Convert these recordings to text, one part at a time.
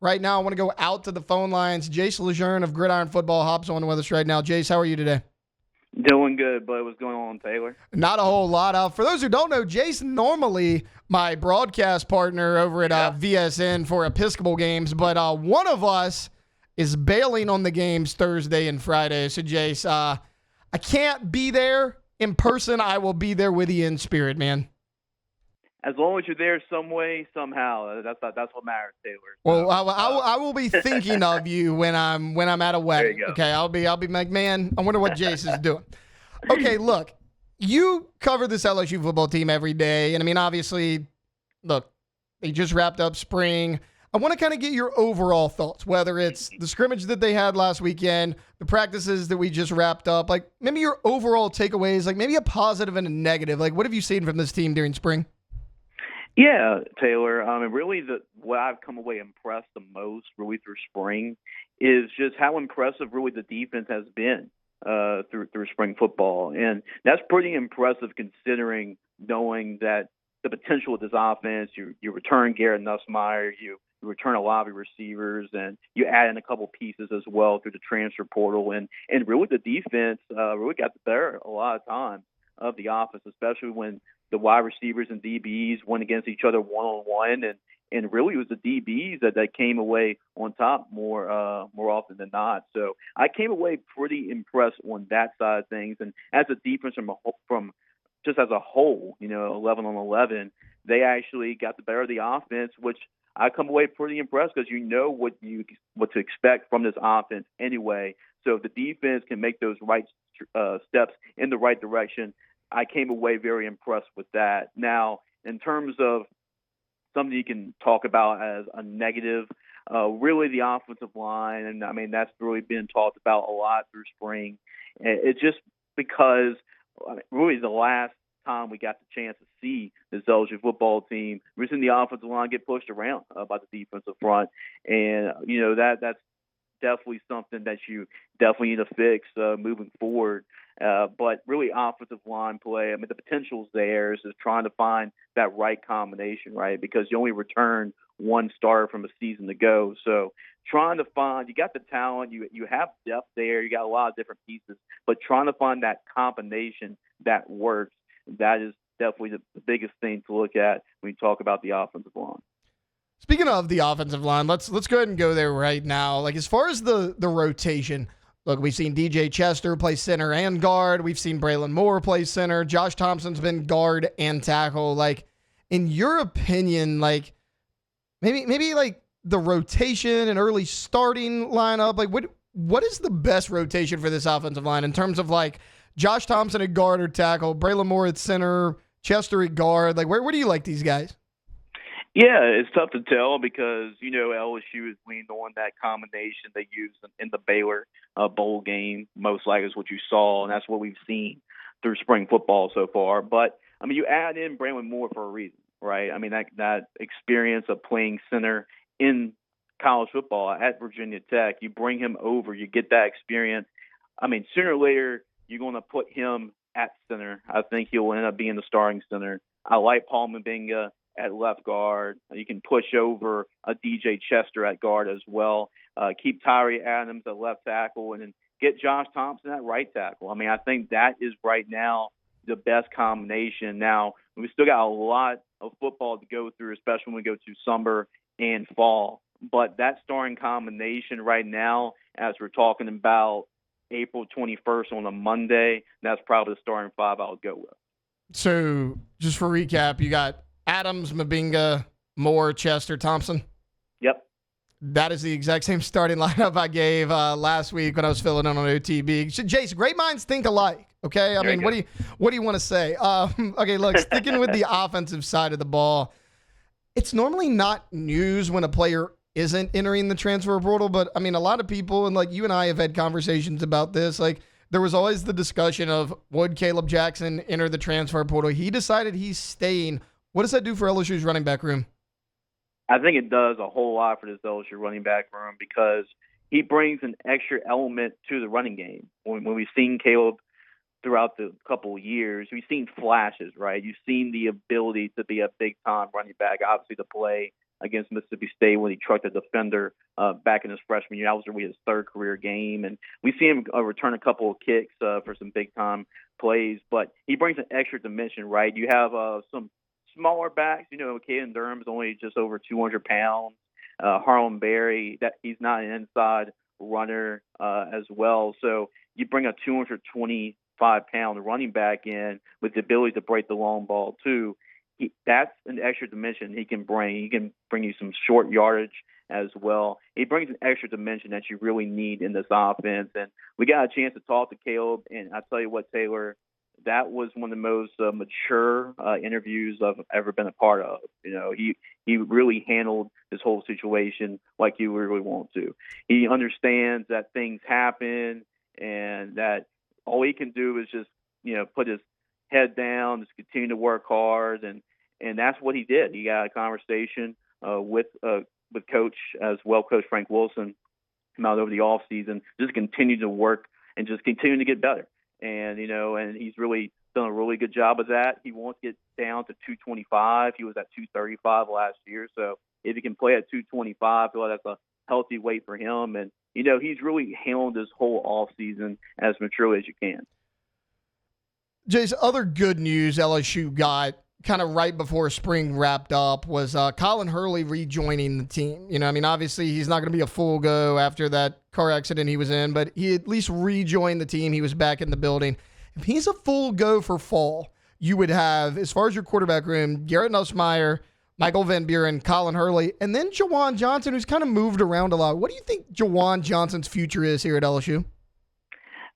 right now. I want to go out to the phone lines. Jace LeJeune of Gridiron Football hops on with us right now. Jace, how are you today? Doing good, but what's going on, Taylor? Not a whole lot. For those who don't know, Jace normally my broadcast partner over at VSN for Episcopal games, but one of us is bailing on the games Thursday and Friday. So, Jace, I can't be there in person. I will be there with you in spirit, man. As long as you're there some way, somehow, that's what matters, Taylor. So, well, I will be thinking of you when I'm at a wedding. There you go. Okay, I'll be like, man, I wonder what Jace is doing. Okay, look, you cover this LSU football team every day, and I mean, obviously, look, they just wrapped up spring. I want to kind of get your overall thoughts, whether it's the scrimmage that they had last weekend, the practices that we just wrapped up, like maybe your overall takeaways, like maybe a positive and a negative. Like, what have you seen from this team during spring? Yeah, Taylor. Really, what I've come away impressed the most, really through spring, is just how impressive really the defense has been through spring football, and that's pretty impressive considering knowing that the potential of this offense. You return Garrett Nussmeier, you return a lot of your receivers, and you add in a couple pieces as well through the transfer portal, and really the defense really got the better a lot of times of the offense, especially when the wide receivers and DBs went against each other one-on-one, and really it was the DBs that came away on top more often than not. So I came away pretty impressed on that side of things, and as a defense from just as a whole, 11 on 11, they actually got the better of the offense, which I come away pretty impressed because you know what to expect from this offense anyway. So if the defense can make those right steps in the right direction, I came away very impressed with that. Now, in terms of something you can talk about as a negative, really the offensive line, and I mean that's really been talked about a lot through spring. It's just because really the last time we got the chance to see this LSU football team, we've seen the offensive line get pushed around by the defensive front, and that's definitely something that you definitely need to fix moving forward. But really offensive line play, I mean, the potential's there. Is just trying to find that right combination, right? Because you only return one starter from a season to go. So trying to find, you got the talent, you have depth there, you got a lot of different pieces, but trying to find that combination that works, that is definitely the biggest thing to look at when you talk about the offensive line. Speaking of the offensive line, let's go ahead and go there right now. Like as far as the rotation, look, we've seen DJ Chester play center and guard. We've seen Braylon Moore play center. Josh Thompson's been guard and tackle. Like, in your opinion, like maybe like the rotation and early starting lineup, like what is the best rotation for this offensive line in terms of like Josh Thompson at guard or tackle, Braylon Moore at center, Chester at guard? Like, where do you like these guys? Yeah, it's tough to tell because, LSU has leaned on that combination they used in the Baylor bowl game. Most likely is what you saw, and that's what we've seen through spring football so far. But, I mean, you add in Braylon Moore for a reason, right? I mean, that experience of playing center in college football at Virginia Tech, you bring him over, you get that experience. I mean, sooner or later, you're going to put him at center. I think he'll end up being the starting center. I like Paul Mbinga at left guard. You can push over a DJ Chester at guard as well. Keep Tyree Adams at left tackle, and then get Josh Thompson at right tackle. I mean, I think that is right now the best combination. Now, we still got a lot of football to go through, especially when we go to summer and fall. But that starting combination right now, as we're talking about April 21st on a Monday, that's probably the starting five I would go with. So, just for recap, you got Adams, Mbinga, Moore, Chester, Thompson. Yep. That is the exact same starting lineup I gave last week when I was filling in on OTB. Jace, great minds think alike. Okay, I mean, what do you want to say? Okay, look, sticking with the offensive side of the ball, it's normally not news when a player isn't entering the transfer portal, but I mean, a lot of people, and like you and I have had conversations about this, like there was always the discussion of would Kaleb Jackson enter the transfer portal? He decided he's staying. What does that do for LSU's running back room? I think it does a whole lot for this LSU running back room because he brings an extra element to the running game. When we've seen Kaleb throughout the couple of years. We've seen flashes, right? You've seen the ability to be a big-time running back. Obviously, the play against Mississippi State when he trucked a defender back in his freshman year. That was really his third career game. And we see him return a couple of kicks for some big-time plays. But he brings an extra dimension, right? You have some smaller backs. Caden Durham's only just over 200 pounds. Harlem Berry, that he's not an inside runner as well. So you bring a 225-pound running back in with the ability to break the long ball too. That's an extra dimension he can bring. He can bring you some short yardage as well. He brings an extra dimension that you really need in this offense. And we got a chance to talk to Kaleb, and I tell you what, Taylor, that was one of the most mature interviews I've ever been a part of. He really handled this whole situation like you really want to. He understands that things happen and that all he can do is just, put his head down, just continue to work hard, and that's what he did. He got a conversation with Coach as well, Coach Frank Wilson, out over the off season, just continue to work and just continue to get better. And and he's really done a really good job of that. He wants to get down to 225. He was at 235 last year, so if he can play at 225, I feel like that's a healthy weight for him. And he's really handled this whole off season as maturely as you can. Jace, other good news LSU got kind of right before spring wrapped up was Colin Hurley rejoining the team. Obviously he's not going to be a full go after that car accident he was in, but he at least rejoined the team. He was back in the building. If he's a full go for fall, you would have, as far as your quarterback room, Garrett Nussmeier, Michael Van Buren, Colin Hurley, and then Juwan Johnson, who's kind of moved around a lot. What do you think Juwan Johnson's future is here at LSU?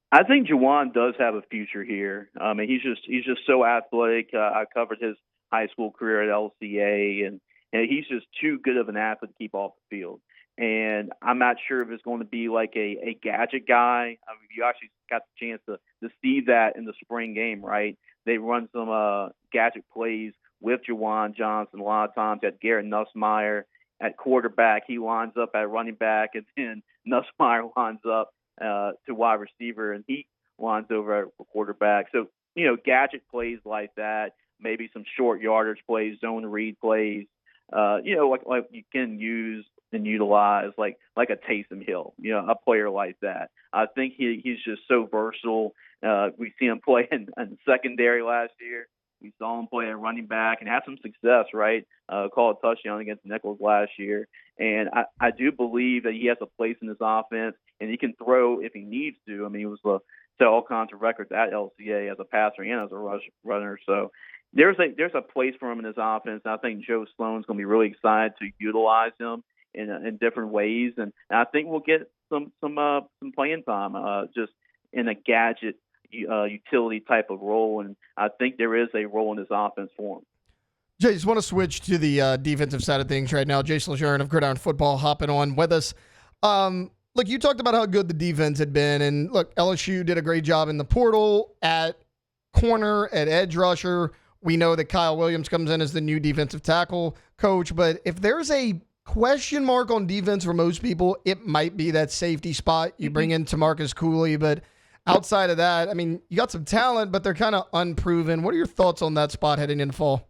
I think Juwan does have a future here. He's just so athletic. I covered his high school career at LCA, and he's just too good of an athlete to keep off the field. And I'm not sure if it's going to be like a gadget guy. You actually got the chance to see that in the spring game, right? They run some gadget plays with Juwan Johnson. A lot of times at Garrett Nussmeier at quarterback, he lines up at running back, and then Nussmeier lines up to wide receiver, and he lines over at quarterback. So, gadget plays like that, maybe some short yardage plays, zone read plays, like you can use and utilize like a Taysom Hill, a player like that. I think he's just so versatile. We see him play in secondary last year. We saw him play at running back and have some success, right? Call a touchdown against Nichols last year. And I do believe that he has a place in this offense, and he can throw if he needs to. He was set all kinds of records at LCA as a passer and as a rush runner. So there's a place for him in this offense. And I think Joe Sloan's going to be really excited to utilize him in different ways. And I think we'll get some playing time just in a gadget utility type of role, and I think there is a role in this offense for him. Jay, just want to switch to the defensive side of things right now. Jace LeJeune of Gridiron Football hopping on with us. Look, you talked about how good the defense had been, and look, LSU did a great job in the portal at corner, at edge rusher. We know that Kyle Williams comes in as the new defensive tackle coach, but if there's a question mark on defense for most people, it might be that safety spot. You bring in Tamarcus Cooley, but outside of that, you got some talent, but they're kind of unproven. What are your thoughts on that spot heading into fall?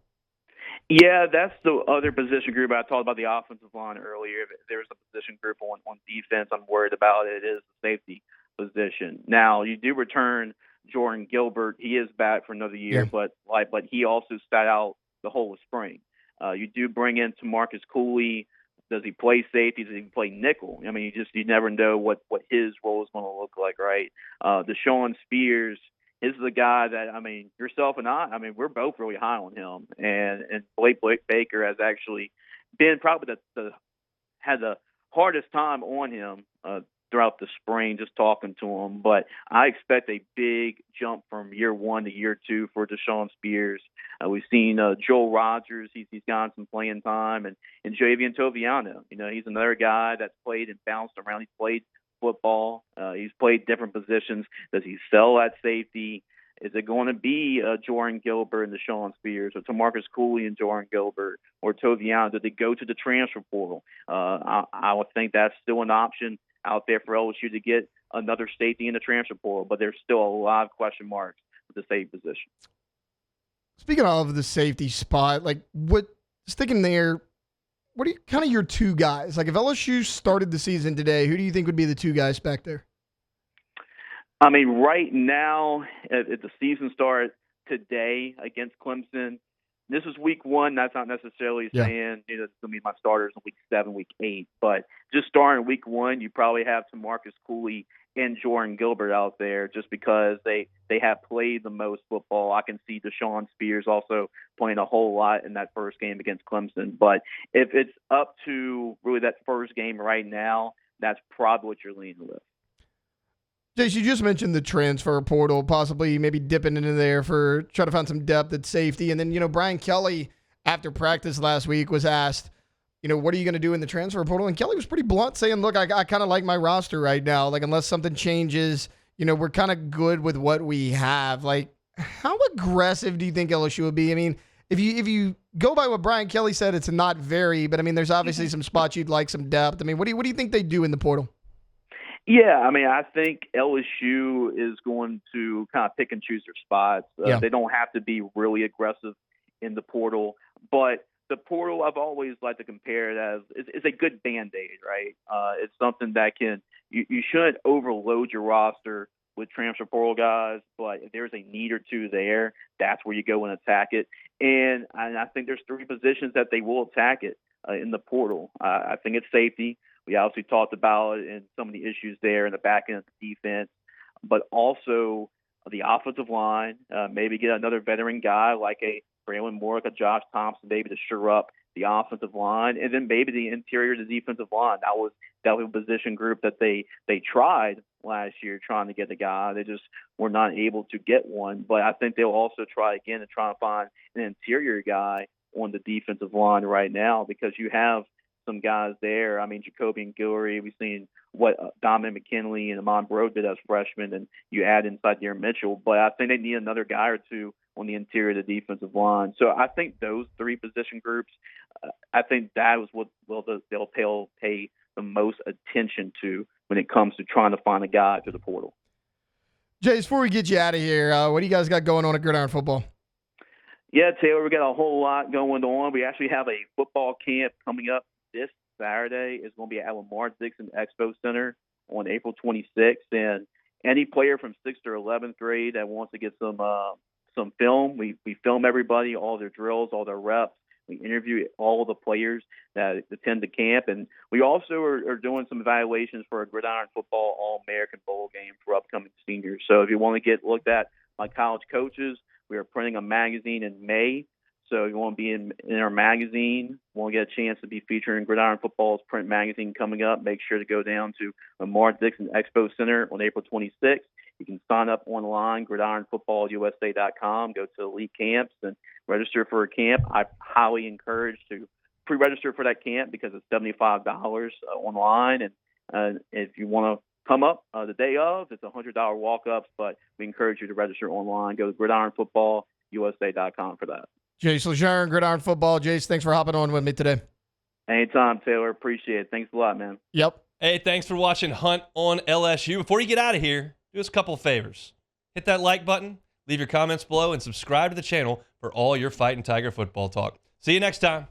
Yeah, that's the other position group. I talked about the offensive line earlier. There's a position group on defense I'm worried about. It is the safety position. Now, you do return Jordan Gilbert. He is back for another year, but he also sat out the whole of spring. You do bring in Tamarcus Cooley. Does he play safety? Does he play nickel? You never know what his role is going to look like, right? Deshaun Spears, this is a guy that, yourself and I, we're both really high on him. And Blake Baker has actually been probably had the hardest time on him throughout the spring, just talking to him. But I expect a big jump from year one to year two for Deshaun Spears. We've seen Joel Rogers. He's gotten some playing time. And Javian Toviano, he's another guy that's played and bounced around. He's played football. He's played different positions. Does he sell at safety? Is it going to be Jordan Gilbert and Deshaun Spears, or Tamarcus Cooley and Jordan Gilbert, or Toviano? Did they go to the transfer portal? I would think that's still an option out there for LSU to get another safety in the transfer portal, but there's still a lot of question marks the safety position. Speaking of the safety spot, like sticking there, what are kind of your two guys? Like if LSU started the season today, who do you think would be the two guys back there? I mean, right now, if the season started today against Clemson, this is week 1. That's not necessarily saying it's going to be my starters in week 7, week 8. But just starting week 1, you probably have some Marcus Cooley and Jordan Gilbert out there just because they have played the most football. I can see Deshaun Spears also playing a whole lot in that first game against Clemson. But if it's up to really that first game right now, that's probably what you're leaning with. Jace, you just mentioned the transfer portal, possibly maybe dipping into there for trying to find some depth at safety. And then, Brian Kelly, after practice last week, was asked, what are you going to do in the transfer portal? And Kelly was pretty blunt, saying, look, I kind of like my roster right now. Like, unless something changes, we're kind of good with what we have. Like, how aggressive do you think LSU would be? I mean, if you go by what Brian Kelly said, it's not very, but I mean, there's obviously some spots you'd like some depth. I mean, what do you think they do in the portal? Yeah, I mean, I think LSU is going to kind of pick and choose their spots. They don't have to be really aggressive in the portal, but the portal I've always liked to compare it as is a good Band-Aid, right? It's something that you shouldn't overload your roster with transfer portal guys, but if there's a need or two there, that's where you go and attack it. And I think there's 3 positions that they will attack it in the portal. I think it's safety. We obviously talked about it and some of the issues there in the back end of the defense, but also the offensive line. Maybe get another veteran guy like a Braylon Moore, a Josh Thompson, maybe to shore up the offensive line, and then maybe the interior of the defensive line. That was a position group that they tried last year trying to get a guy. They just were not able to get one. But I think they'll also try again to try to find an interior guy on the defensive line right now because you have some guys there. I mean, Jacoby and Guillory, we've seen what Donovan McKinley and Amon Bro did as freshmen, and you add inside Darren Mitchell. But I think they need another guy or two on the interior of the defensive line. So I think those 3 position groups, I think that is what they'll pay the most attention to when it comes to trying to find a guy to the portal. Jace, before we get you out of here, what do you guys got going on at Gridiron Football? Yeah, Taylor, we got a whole lot going on. We actually have a football camp coming up this Saturday. Is going to be at Lamar Dixon Expo Center on April 26th. And any player from 6th or 11th grade that wants to get some film, we film everybody, all their drills, all their reps. We interview all of the players that attend the camp. And we also are doing some evaluations for a Gridiron Football All-American Bowl game for upcoming seniors. So if you want to get looked at by college coaches, we are printing a magazine in May. So if you want to be in our magazine, want to get a chance to be featured in Gridiron Football's print magazine coming up, make sure to go down to Lamar Dixon Expo Center on April 26th. You can sign up online, gridironfootballusa.com, go to Elite Camps and register for a camp. I highly encourage to pre-register for that camp because it's $75 online. And if you want to come up the day of, it's $100 walk-ups, but we encourage you to register online. Go to gridironfootballusa.com for that. Jace LeJeune, Gridiron Football. Jace, thanks for hopping on with me today. Anytime, Taylor. Appreciate it. Thanks a lot, man. Yep. Hey, thanks for watching Hunt on LSU. Before you get out of here, do us a couple of favors. Hit that like button, leave your comments below, and subscribe to the channel for all your Fighting Tiger football talk. See you next time.